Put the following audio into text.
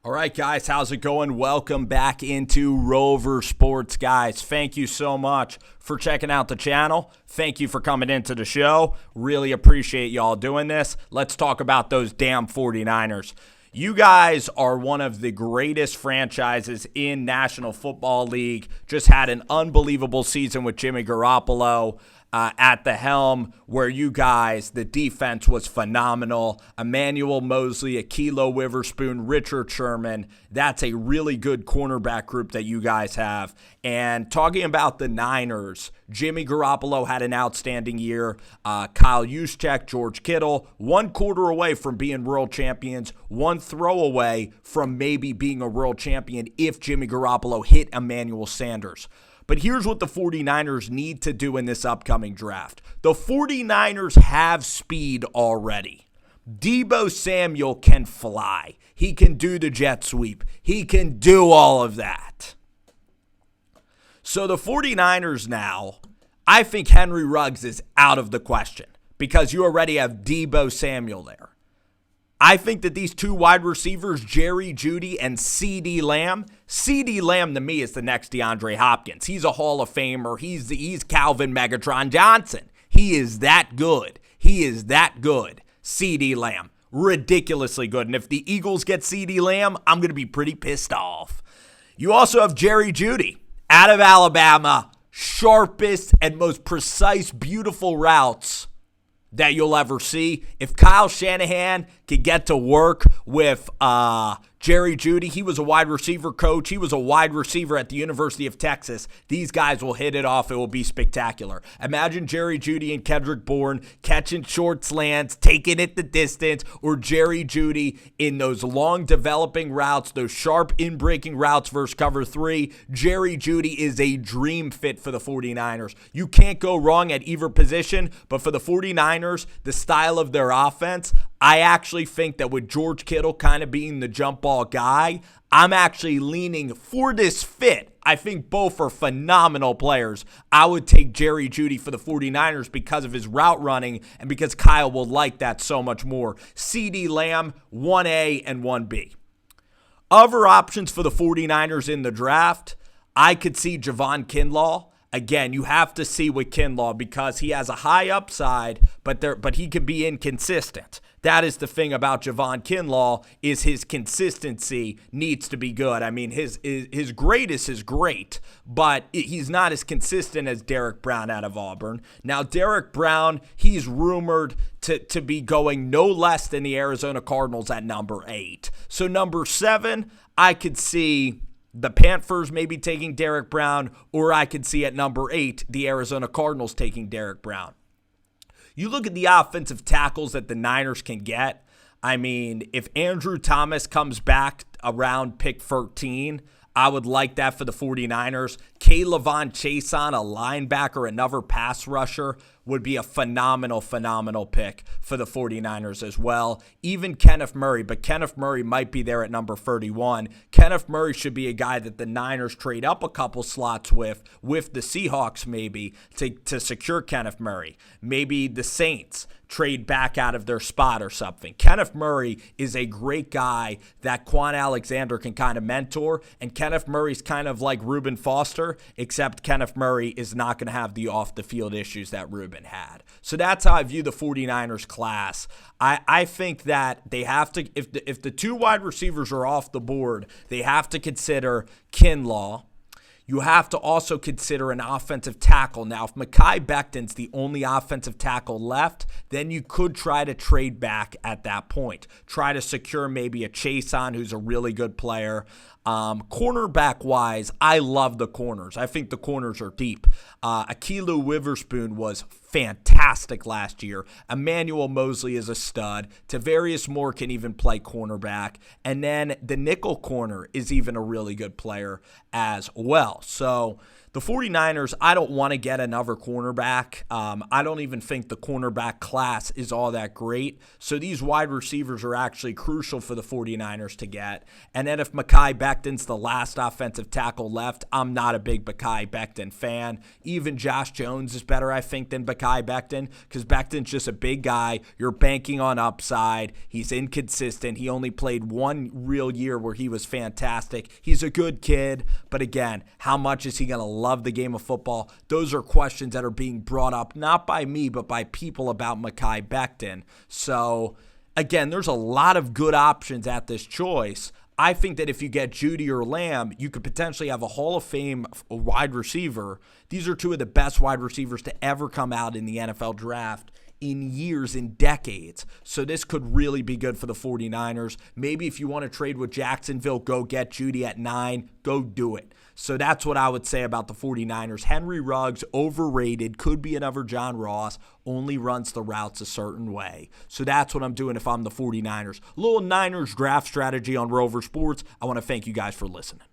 All right, guys, how's it going? Welcome back into Rover Sports, guys. Thank you so much for checking out the channel. Thank you for coming into the show. Really appreciate y'all doing this. Let's talk about those damn 49ers. You guys are one of the greatest franchises in National Football League. Just had an unbelievable season with Jimmy Garoppolo at the helm, where you guys, the defense was phenomenal. Emmanuel Mosley, Akilo Witherspoon, Richard Sherman. That's a really good cornerback group that you guys have. And talking about the Niners, Jimmy Garoppolo had an outstanding year. Kyle Juszczyk, George Kittle, 1 quarter away from being world champions, 1 throw away from maybe being a world champion if Jimmy Garoppolo hit Emmanuel Sanders. But here's what the 49ers need to do in this upcoming draft. The 49ers have speed already. Deebo Samuel can fly. He can do the jet sweep. He can do all of that. So the 49ers now, I think Henry Ruggs is out of the question because you already have Deebo Samuel there. I think that these 2 wide receivers, Jeudy and CeeDee Lamb to me is the next DeAndre Hopkins. He's a Hall of Famer. He's Calvin Megatron Johnson. He is that good. CeeDee Lamb, ridiculously good. And if the Eagles get CeeDee Lamb, I'm going to be pretty pissed off. You also have Jeudy out of Alabama, sharpest and most precise, beautiful routes that you'll ever see. If Kyle Shanahan could get to work with Jeudy, he was a wide receiver coach. He was a wide receiver at the University of Texas. These guys will hit it off. It will be spectacular. Imagine Jeudy and Kendrick Bourne catching short slants, taking it the distance, or Jeudy in those long developing routes, those sharp in-breaking routes versus cover 3. Jeudy is a dream fit for the 49ers. You can't go wrong at either position, but for the 49ers, the style of their offense, I actually think that with George Kittle kind of being the jump ball guy, I'm actually leaning for this fit. I think both are phenomenal players. I would take Jeudy for the 49ers because of his route running and because Kyle will like that so much more. CeeDee Lamb, 1A and 1B. Other options for the 49ers in the draft, I could see Javon Kinlaw. Again, you have to see with Kinlaw because he has a high upside, but he can be inconsistent. That is the thing about Javon Kinlaw, is his consistency needs to be good. I mean, his greatest is great, but he's not as consistent as Derrick Brown out of Auburn. Now, Derrick Brown, he's rumored to be going no less than the Arizona Cardinals at number 8. So number 7, I could see the Panthers maybe taking Derrick Brown, or I could see at number 8, the Arizona Cardinals taking Derrick Brown. You look at the offensive tackles that the Niners can get. I mean, if Andrew Thomas comes back around pick 13, I would like that for the 49ers. K'Lavon Chaisson, a linebacker, another pass rusher, would be a phenomenal pick for the 49ers as well. Even Kenneth Murray, but Kenneth Murray might be there at number 31. Kenneth Murray should be a guy that the Niners trade up a couple slots with the Seahawks maybe to secure Kenneth Murray. Maybe the Saints trade back out of their spot or something. Kenneth Murray is a great guy that Quan Alexander can kind of mentor, and Kenneth Murray's kind of like Reuben Foster, except Kenneth Murray is not going to have the off-the-field issues that Reuben had. So that's how I view the 49ers class. I think that they have to, if the 2 wide receivers are off the board, they have to consider Kinlaw. You have to also consider an offensive tackle. Now, if Mekhi Becton's the only offensive tackle left, then you could try to trade back at that point. Try to secure maybe a Chaisson, who's a really good player. Cornerback-wise, I love the corners. I think the corners are deep. Akilo Witherspoon was fantastic last year. Emmanuel Mosley is a stud. Tavarius Moore can even play cornerback. And then the nickel corner is even a really good player as well. So The 49ers, I don't want to get another cornerback. I don't even think the cornerback class is all that great. So these wide receivers are actually crucial for the 49ers to get. And then if Mekhi Becton's the last offensive tackle left, I'm not a big Mekhi Becton fan. Even Josh Jones is better, I think, than Mekhi Becton because Becton's just a big guy. You're banking on upside. He's inconsistent. He only played one real year where he was fantastic. He's a good kid. But again, how much is he going to love the game of football? Those are questions that are being brought up, not by me, but by people about Mekhi Becton. So, again, there's a lot of good options at this choice. I think that if you get Jeudy or Lamb, you could potentially have a Hall of Fame wide receiver. These are two of the best wide receivers to ever come out in the NFL draft in years, in decades. So this could really be good for the 49ers. Maybe if you want to trade with Jacksonville, go get Jeudy at 9. Go do it. So that's what I would say about the 49ers. Henry Ruggs, overrated, could be another John Ross, only runs the routes a certain way. So that's what I'm doing if I'm the 49ers. A little Niners draft strategy on Rover Sports. I want to thank you guys for listening.